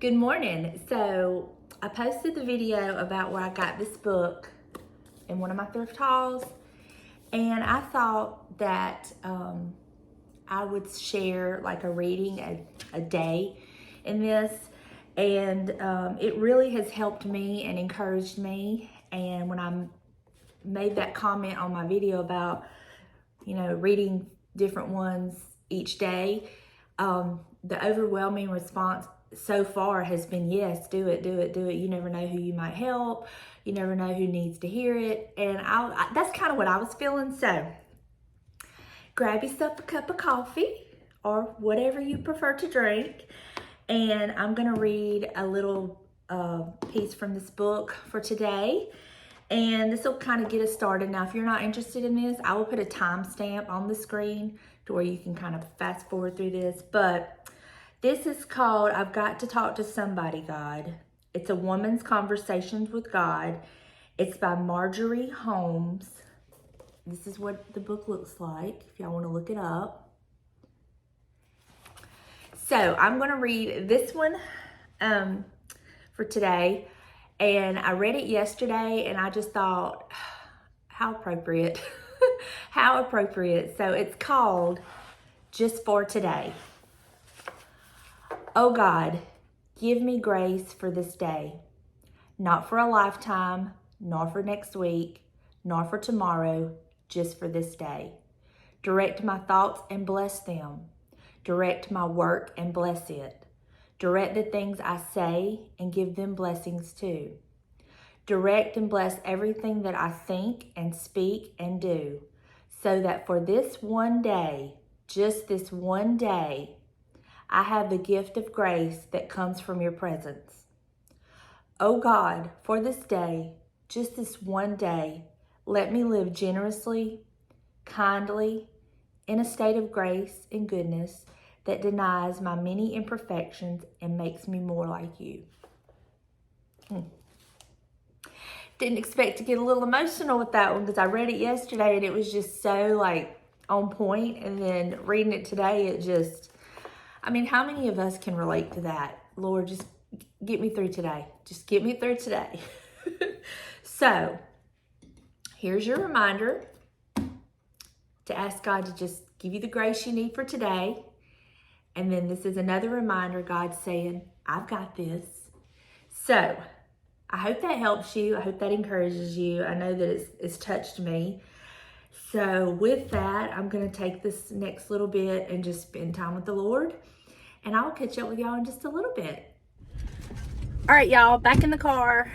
Good morning. So I posted the video about where I got this book in one of my thrift hauls, and I thought that I would share like a reading a day in this, and it really has helped me and encouraged me. And when I made that comment on my video about, you know, reading different ones each day, the overwhelming response so far has been, yes, do it, do it, do it. You never know who you might help. You never know who needs to hear it. And that's kind of what I was feeling. So grab yourself a cup of coffee or whatever you prefer to drink. And I'm going to read a little piece from this book for today. And this will kind of get us started. Now, if you're not interested in this, I will put a timestamp on the screen to where you can kind of fast forward through this. But this is called, I've Got to Talk to Somebody, God. It's a woman's conversations with God. It's by Marjorie Holmes. This is what the book looks like, if y'all want to look it up. So I'm going to read this one for today. And I read it yesterday, and I just thought, how appropriate. How appropriate. So it's called Just for Today. Oh God, give me grace for this day, not for a lifetime, nor for next week, nor for tomorrow, just for this day. Direct my thoughts and bless them. Direct my work and bless it. Direct the things I say and give them blessings too. Direct and bless everything that I think and speak and do, so that for this one day, just this one day, I have the gift of grace that comes from your presence. Oh God, for this day, just this one day, let me live generously, kindly, in a state of grace and goodness that denies my many imperfections and makes me more like you. Didn't expect to get a little emotional with that one because I read it yesterday and it was just so like on point, and then reading it today, it just, I mean, how many of us can relate to that? Lord, just get me through today. Just get me through today. So, here's your reminder to ask God to just give you the grace you need for today. And then this is another reminder, God saying, I've got this. So, I hope that helps you. I hope that encourages you. I know that it's touched me. So with that, I'm going to take this next little bit and just spend time with the Lord. And I'll catch up with y'all in just a little bit. All right, y'all, back in the car.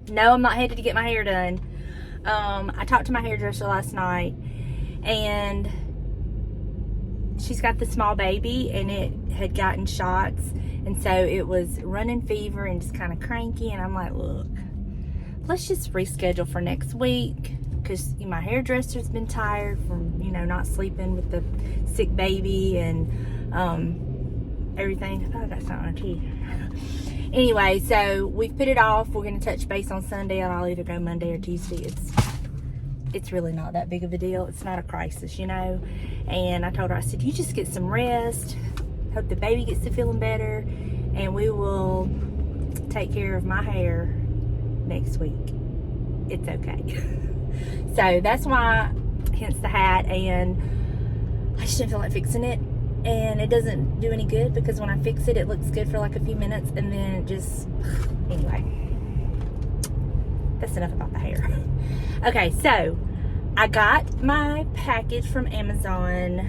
No, I'm not headed to get my hair done. I talked to my hairdresser last night, and she's got the small baby, and it had gotten shots. And so it was running fever and just kind of cranky. And I'm like, look, let's just reschedule for next week, because my hairdresser's been tired from, you know, not sleeping with the sick baby and everything. Oh, that's not on teeth. Anyway, so we've put it off. We're going to touch base on Sunday, and I'll either go Monday or Tuesday. It's really not that big of a deal. It's not a crisis, you know. And I told her, I said, you just get some rest. Hope the baby gets to feeling better, and we will take care of my hair next week. It's okay. So that's why, hence the hat, and I just didn't feel like fixing it. And it doesn't do any good, because when I fix it, it looks good for like a few minutes, and then it just, anyway, that's enough about the hair. Okay, so I got my package from Amazon,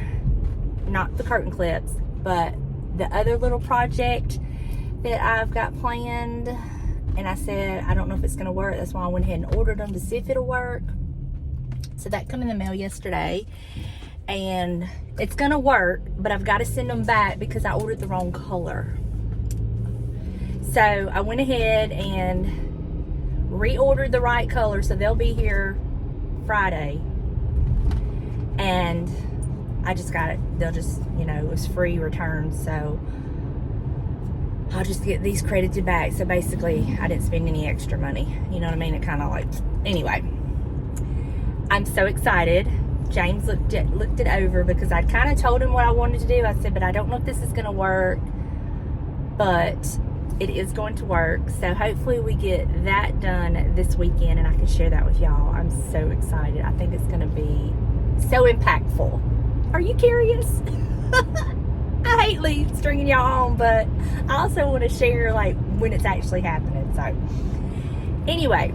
not the curtain clips, but the other little project that I've got planned. And I said, I don't know if it's gonna work. That's why I went ahead and ordered them to see if it'll work. So that came in the mail yesterday, and it's gonna work, but I've got to send them back because I ordered the wrong color. So I went ahead and reordered the right color, so they'll be here Friday. And I just got it. They'll just, you know, it was free return, so I'll just get these credited back. So basically, I didn't spend any extra money. You know what I mean? It kind of like, anyway. I'm so excited. James looked it over, because I kind of told him what I wanted to do. I said, but I don't know if this is going to work. but it is going to work. So hopefully we get that done this weekend and I can share that with y'all. I'm so excited. I think it's going to be so impactful. Are you curious? I hate stringing y'all on, but I also want to share like when it's actually happening. So anyway,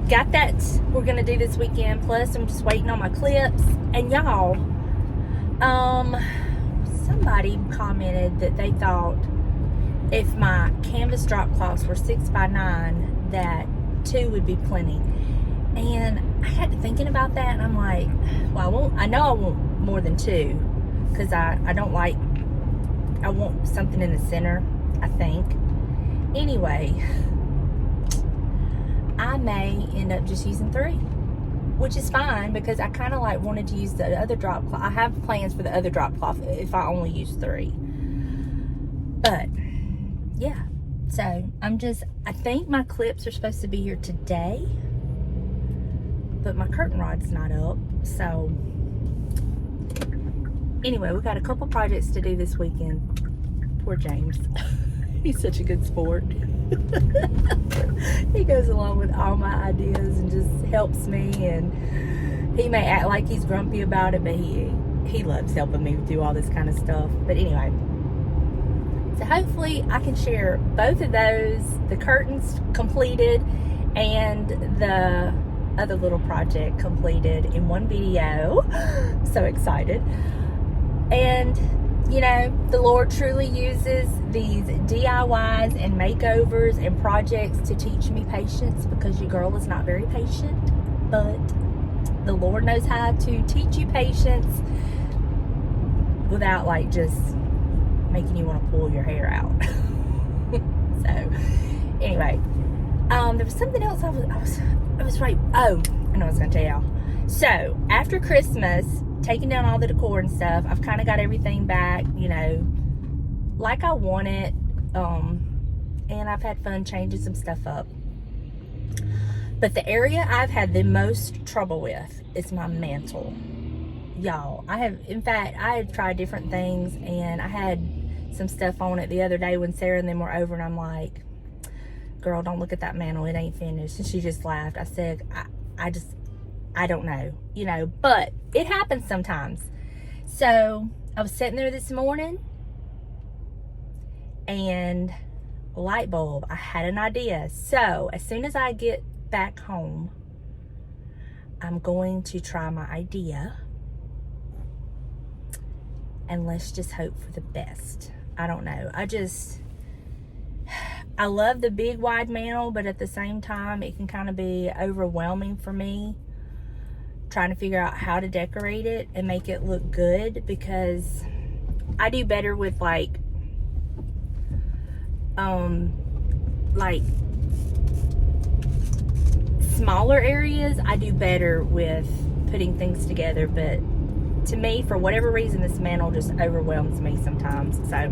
got that we're gonna do this weekend. Plus I'm just waiting on my clips. And y'all, somebody commented that they thought if my canvas drop cloths were 6x9 that 2 would be plenty. And I got to thinking about that and I'm like, well, I know I want more than 2 because I want something in the center, I think. Anyway, I may end up just using 3, which is fine because I kind of like wanted to use the other drop cloth. I have plans for the other drop cloth if I only use 3. But yeah, so I think my clips are supposed to be here today, but my curtain rod's not up. So anyway, we got a couple projects to do this weekend. Poor James. He's such a good sport. He goes along with all my ideas and just helps me, and he may act like he's grumpy about it, but he loves helping me do all this kind of stuff. But anyway, so hopefully I can share both of those, the curtains completed and the other little project completed, in one video. So excited. And you know, the Lord truly uses these DIYs and makeovers and projects to teach me patience, because your girl is not very patient, but the Lord knows how to teach you patience without like just making you want to pull your hair out. So anyway, there was something else I was right. Oh, I know I was gonna tell y'all. So after Christmas, taking down all the decor and stuff, I've kind of got everything back, you know, like I want it. And I've had fun changing some stuff up. But the area I've had the most trouble with is my mantle. Y'all, I had tried different things, and I had some stuff on it the other day when Sarah and them were over, and I'm like, girl, don't look at that mantle, it ain't finished. And she just laughed. I said, I don't know, you know, but it happens sometimes. So I was sitting there this morning, and light bulb, I had an idea. So as soon as I get back home, I'm going to try my idea, and let's just hope for the best. I don't know. I love the big wide mantle, but at the same time, it can kind of be overwhelming for me, trying to figure out how to decorate it and make it look good, because I do better with like smaller areas. I do better with putting things together, but to me, for whatever reason, this mantle just overwhelms me sometimes. So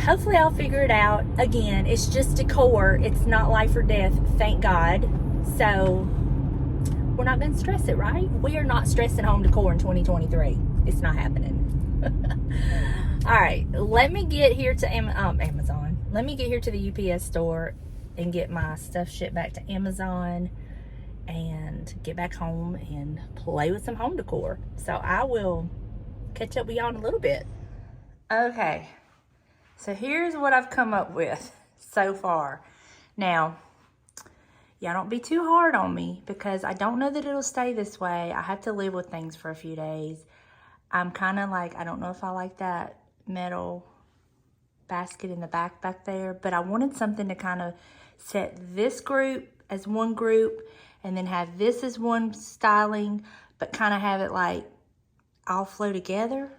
hopefully I'll figure it out. Again, it's just decor. It's not life or death, thank God. So we're not going to stress it, right? We are not stressing home decor in 2023. It's not happening. All right, let me get here to Amazon. Let me get here to the UPS store and get my stuff shipped back to Amazon and get back home and play with some home decor. So I will catch up with y'all in a little bit. Okay, so here's what I've come up with so far. Now, y'all don't be too hard on me, because I don't know that it'll stay this way. I have to live with things for a few days. I'm kind of like, I don't know if I like that metal basket in the back there, but I wanted something to kind of set this group as one group and then have this as one styling, but kind of have it like all flow together.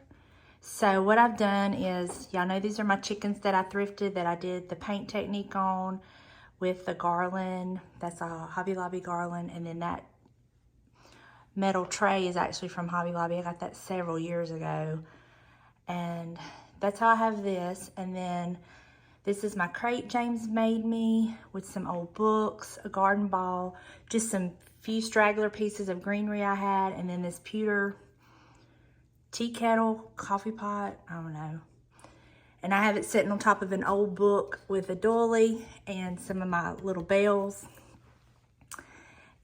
So what I've done is, y'all know these are my chickens that I thrifted, that I did the paint technique on with the garland. That's a Hobby Lobby garland. And then that metal tray is actually from Hobby Lobby. I got that several years ago. And that's how I have this. And then this is my crate James made me with some old books, a garden ball, just some few straggler pieces of greenery I had, and then this pewter tea kettle, coffee pot, I don't know. And I have it sitting on top of an old book with a doily and some of my little bells.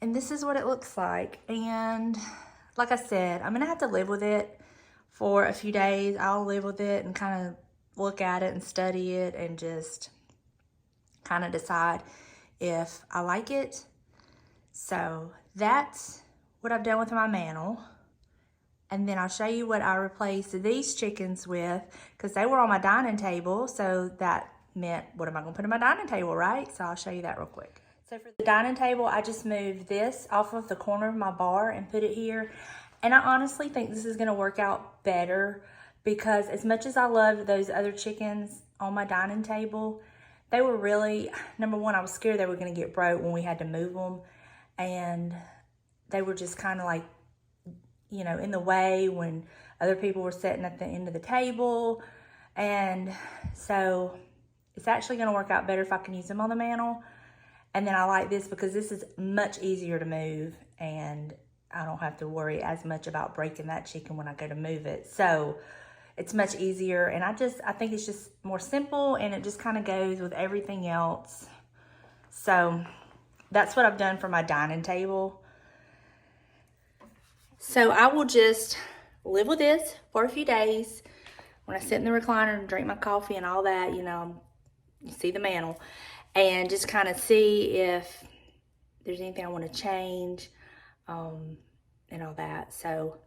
And this is what it looks like. And like I said, I'm gonna have to live with it for a few days. I'll live with it and kind of look at it and study it and just kind of decide if I like it. So that's what I've done with my mantle. And then I'll show you what I replaced these chickens with, because they were on my dining table. So that meant, what am I gonna put on my dining table, right? So I'll show you that real quick. So for the dining table, I just moved this off of the corner of my bar and put it here. And I honestly think this is gonna work out better, because as much as I loved those other chickens on my dining table, they were really, number one, I was scared they were gonna get broke when we had to move them. And they were just kind of like, you know, in the way when other people were sitting at the end of the table. And so it's actually gonna work out better if I can use them on the mantle. And then I like this because this is much easier to move, and I don't have to worry as much about breaking that chicken when I go to move it. So it's much easier, and I think it's just more simple, and it just kind of goes with everything else. So that's what I've done for my dining table. So I will just live with this for a few days. When I sit in the recliner and drink my coffee and all that, you know, you see the mantle, and just kind of see if there's anything I want to change and all that. So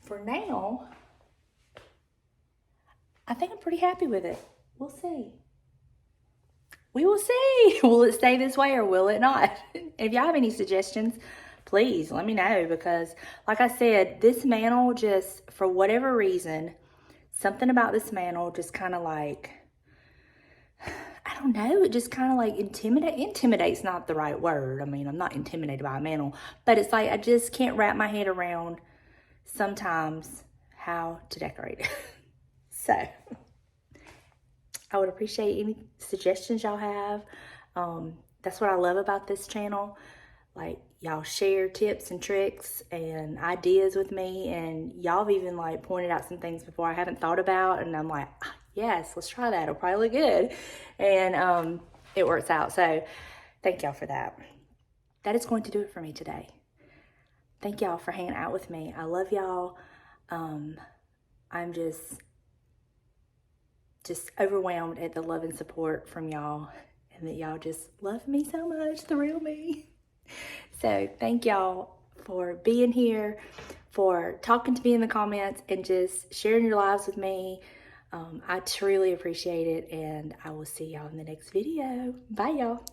for now, I think I'm pretty happy with it. We'll see. We will see. Will it stay this way or will it not? If y'all have any suggestions, please let me know, because like I said, this mantle just, for whatever reason, something about this mantle just kind of like, I don't know, it just kind of like intimidate's not the right word. I mean, I'm not intimidated by a mantle, but it's like I just can't wrap my head around sometimes how to decorate it. So I would appreciate any suggestions y'all have. That's what I love about this channel. Like, y'all share tips and tricks and ideas with me, and y'all have even like pointed out some things before I haven't thought about, and I'm like, yes, let's try that. It'll probably look good. And it works out. So thank y'all for that. That is going to do it for me today. Thank y'all for hanging out with me. I love y'all. I'm just overwhelmed at the love and support from y'all, and that y'all just love me so much, the real me. So thank y'all for being here, for talking to me in the comments, and just sharing your lives with me. I truly appreciate it, and I will see y'all in the next video. Bye, y'all.